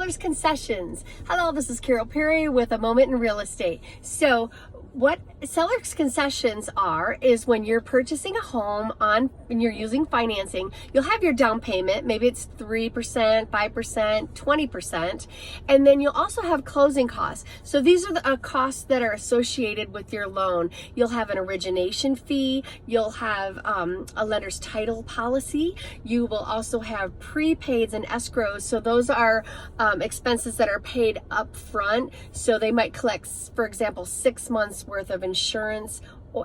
Seller's Concessions. Hello, this is Hazel Perry with A Moment in Real Estate. So what seller's concessions are is when you're purchasing a home and you're using financing, you'll have your down payment, maybe it's 3%, 5%, 20%, and then you'll also have closing costs. So these are the costs that are associated with your loan. You'll have an origination fee, you'll have a lender's title policy, you will also have prepaids and escrows. So those are expenses that are paid up front. So they might collect, for example, 6 months worth of insurance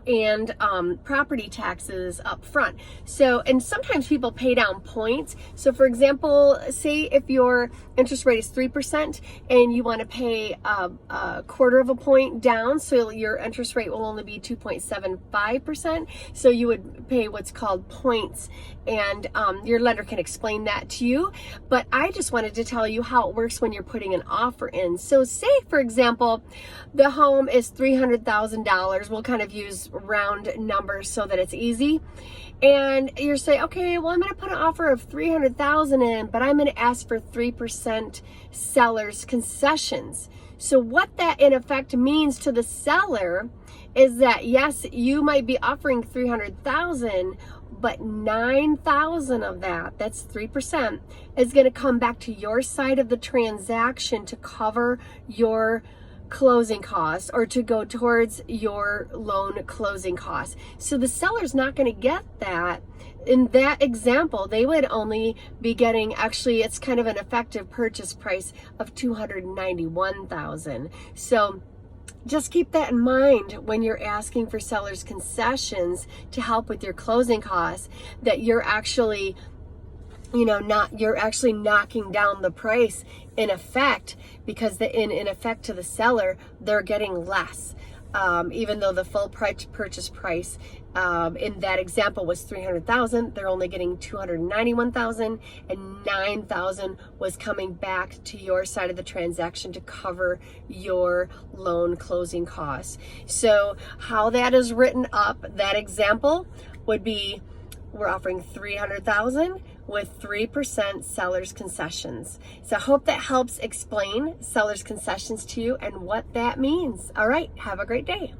and property taxes up front. So, and sometimes people pay down points. So for example, say if your interest rate is 3% and you want to pay a quarter of a point down, so your interest rate will only be 2.75%. So you would pay what's called points, and your lender can explain that to you. But I just wanted to tell you how it works when you're putting an offer in. So say, for example, the home is $300,000. We'll kind of use round numbers so that it's easy. And you're saying, okay, well, I'm going to put an offer of $300,000 in, but I'm going to ask for 3% seller's concessions. So what that in effect means to the seller is that, yes, you might be offering $300,000, but $9,000 of that, that's 3%, is going to come back to your side of the transaction to cover your closing costs or to go towards your loan closing costs. So the seller's not going to get that. In that example, they would only be getting, actually, it's kind of an effective purchase price of $291,000. So just keep that in mind when you're asking for seller's concessions to help with your closing costs, that you're actually, you're actually knocking down the price in effect, because in effect to the seller, they're getting less. Even though the full purchase price in that example was $300,000, they're only getting $291,000, and $9,000 was coming back to your side of the transaction to cover your loan closing costs. So how that is written up, that example would be, we're offering $300,000 with 3% seller's concessions. So I hope that helps explain seller's concessions to you and what that means. All right, have a great day.